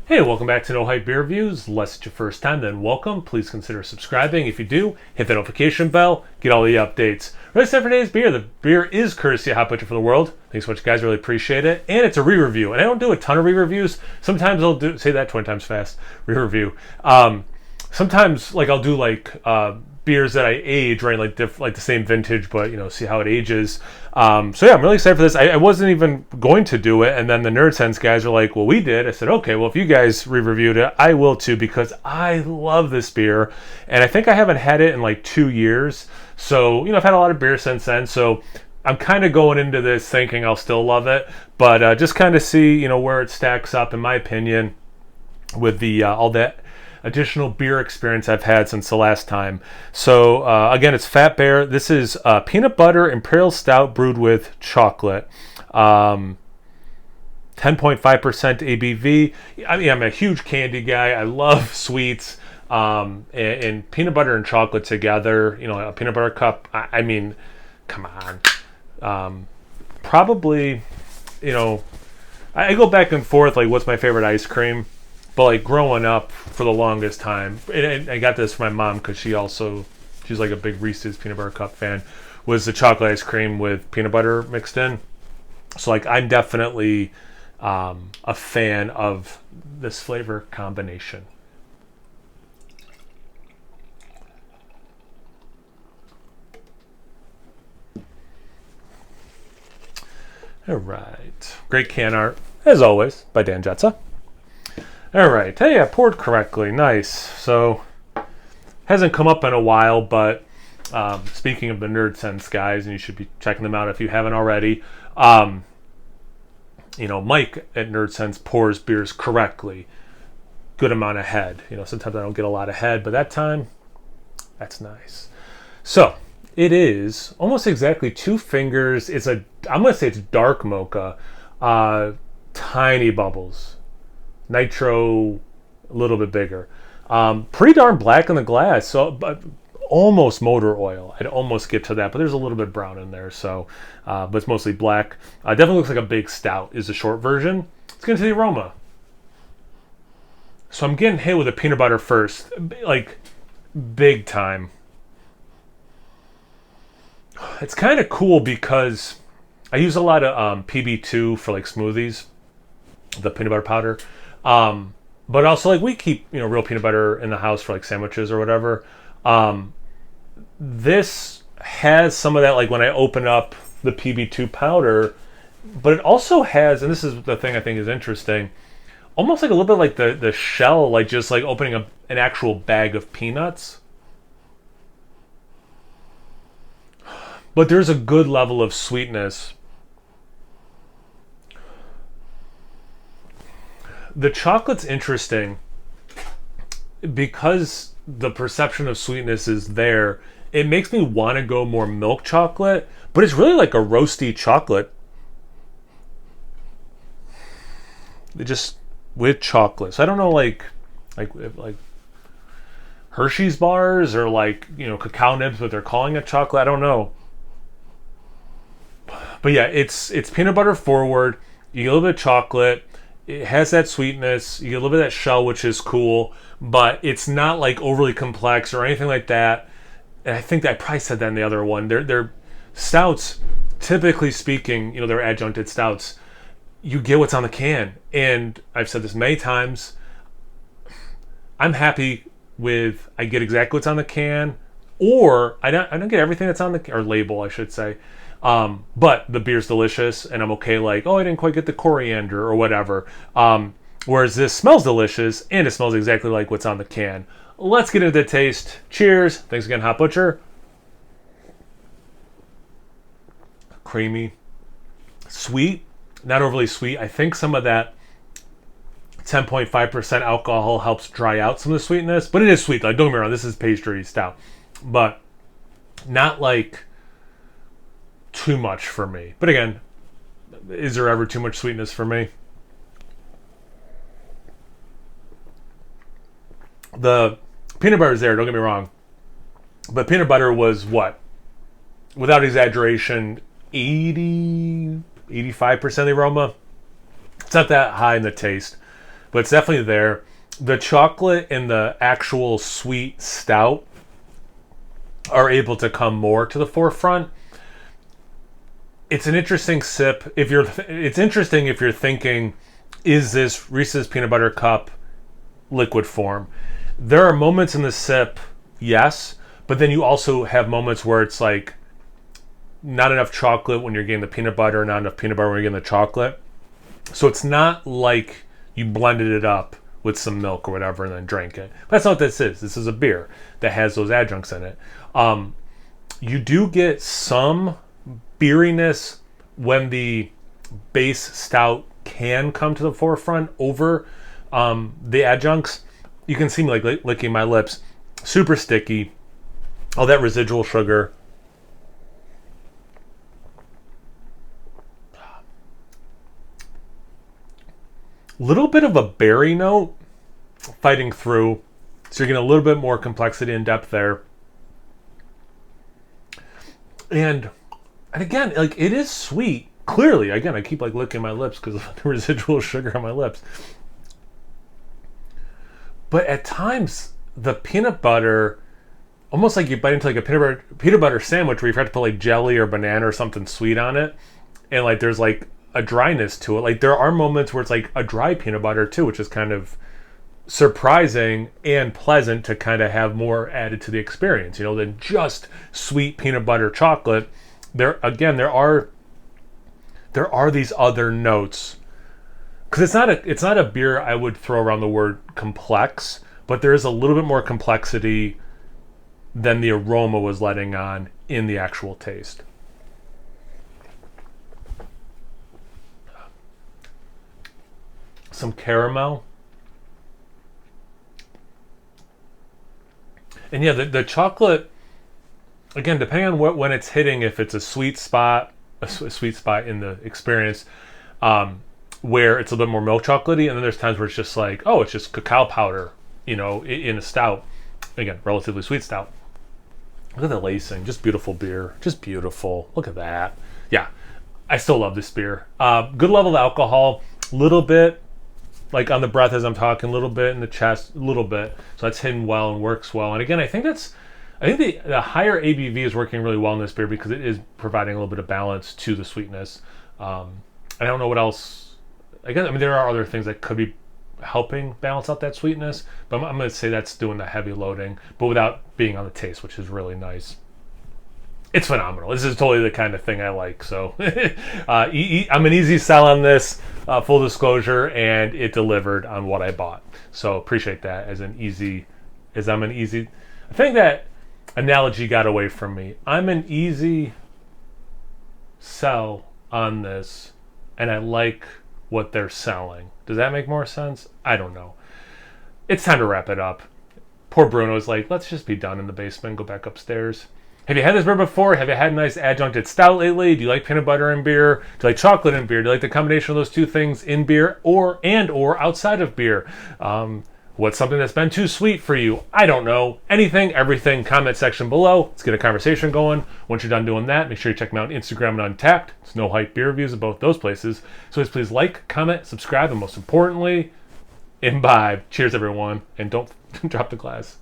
Hey, welcome back to No Hype Beer Reviews. Unless it's your first time, then welcome. Please consider subscribing. If you do, hit the notification bell, get all the updates. Right, set for today's beer. The beer is courtesy of Hot Butcher for the World. Thanks so much, guys. Really appreciate it. And it's a re-review. And I don't do a ton of re-reviews. Sometimes I'll say that 20 times fast, re-review. Sometimes I'll do beers that I age, right? Like the same vintage, but see how it ages. I'm really excited for this. I wasn't even going to do it, and then the Nerd Sense guys are like, "Well, we did." I said, "Okay, well if you guys re-reviewed it, I will too because I love this beer, and I think I haven't had it in like 2 years. So I've had a lot of beer since then. So I'm kind of going into this thinking I'll still love it, but just kind of see where it stacks up in my opinion with the all that additional beer experience I've had since the last time. So again, it's Fat Bear. This is peanut butter imperial stout brewed with chocolate. 10.5% ABV. I mean, I'm a huge candy guy. I love sweets. And peanut butter and chocolate together, a peanut butter cup. I mean, come on. Probably, I go back and forth, like, what's my favorite ice cream? But like growing up for the longest time, and I got this from my mom because she's like a big Reese's peanut butter cup fan, was the chocolate ice cream with peanut butter mixed in. So like I'm definitely a fan of this flavor combination. All right, great can art as always by Dan Jetsa. All right. Hey, I poured correctly. Nice. So, hasn't come up in a while, but speaking of the Nerd Sense guys, and you should be checking them out if you haven't already. Mike at Nerd Sense pours beers correctly. Good amount of head. Sometimes I don't get a lot of head, but that time, that's nice. So, it is almost exactly 2 fingers. I'm going to say it's dark mocha. Tiny bubbles. Nitro, a little bit bigger. Pretty darn black in the glass, so but almost motor oil. I'd almost get to that, but there's a little bit brown in there. So, but it's mostly black. Definitely looks like a big stout. Is the short version. Let's get into the aroma. So I'm getting hit with the peanut butter first, like big time. It's kind of cool because I use a lot of PB2 for like smoothies, the peanut butter powder. But also like we keep real peanut butter in the house for like sandwiches or whatever. This has some of that, like when I open up the PB2 powder, but it also has, and this is the thing I think is interesting, almost like a little bit like the shell, like just like opening an actual bag of peanuts. But there's a good level of sweetness. The chocolate's interesting because the perception of sweetness is there. It makes me want to go more milk chocolate, but it's really like a roasty chocolate. It just with chocolate. So I don't know, like Hershey's bars or cacao nibs, but they're calling it chocolate. I don't know. But yeah, it's peanut butter forward. You get a little bit of chocolate. It has that sweetness. You get a little bit of that shell, which is cool, but it's not like overly complex or anything like that. And I think that I probably said that in the other one. They're stouts, typically speaking, they're adjuncted stouts. You get what's on the can. And I've said this many times. I'm happy with I get exactly what's on the can, or I don't get everything that's on the or label, I should say. But the beer's delicious, and I'm okay. Like, oh, I didn't quite get the coriander or whatever. Whereas this smells delicious, and it smells exactly like what's on the can. Let's get into the taste. Cheers! Thanks again, Hot Butcher. Creamy, sweet, not overly sweet. I think some of that 10.5% alcohol helps dry out some of the sweetness, but it is sweet. Like, don't get me wrong, this is pastry stout, but not like too much for me. But again, is there ever too much sweetness for me? The peanut butter is there, don't get me wrong, but peanut butter was what, without exaggeration, 85% of the aroma. It's not that high in the taste, but it's definitely there. The chocolate and the actual sweet stout are able to come more to the forefront. It's an interesting sip. It's interesting if you're thinking, is this Reese's Peanut Butter Cup liquid form? There are moments in the sip, yes, but then you also have moments where it's like not enough chocolate when you're getting the peanut butter, not enough peanut butter when you're getting the chocolate. So it's not like you blended it up with some milk or whatever and then drank it. But that's not what this is. This is a beer that has those adjuncts in it. You do get some beeriness when the base stout can come to the forefront over the adjuncts. You can see me like licking my lips. Super sticky. All that residual sugar. Little bit of a berry note fighting through. So you're getting a little bit more complexity and depth there. And again, like, it is sweet. Clearly, again, I keep like licking my lips because of the residual sugar on my lips. But at times, the peanut butter, almost like you bite into like a peanut butter sandwich where you have to put like jelly or banana or something sweet on it. And like there's like a dryness to it. Like there are moments where it's like a dry peanut butter too, which is kind of surprising and pleasant to kind of have more added to the experience, you know, than just sweet peanut butter chocolate. There are these other notes, because it's not a beer I would throw around the word complex, but there is a little bit more complexity than the aroma was letting on in the actual taste. Some caramel. And yeah, the chocolate, again, depending on when it's hitting, if it's a sweet spot in the experience, where it's a little bit more milk chocolatey, and then there's times where it's just like, oh, it's just cacao powder, you know, in a stout. Again, relatively sweet stout. Look at the lacing, just beautiful beer, just beautiful. Look at that. Yeah, I still love this beer. Good level of alcohol, little bit like on the breath as I'm talking, a little bit in the chest, a little bit. So that's hidden well and works well. And again, I think the higher ABV is working really well in this beer because it is providing a little bit of balance to the sweetness. I don't know what else. I mean, there are other things that could be helping balance out that sweetness, but I'm going to say that's doing the heavy loading, but without being on the taste, which is really nice. It's phenomenal. This is totally the kind of thing I like. So I'm an easy sell on this, full disclosure, and it delivered on what I bought. So appreciate that I think that analogy got away from me. I'm an easy sell on this, and I like what they're selling. Does that make more sense? I don't know. It's time to wrap it up. Poor Bruno's like, let's just be done in the basement, go back upstairs. Have you had this beer before? Have you had a nice adjuncted stout lately? Do you like peanut butter in beer? Do you like chocolate in beer? Do you like the combination of those two things in beer or outside of beer? What's something that's been too sweet for you? I don't know. Anything, everything, comment section below. Let's get a conversation going. Once you're done doing that, make sure you check me out on Instagram and Untappd. It's No Hype Beer Reviews at both those places. So please like, comment, subscribe, and most importantly, imbibe. Cheers, everyone. And don't drop the glass.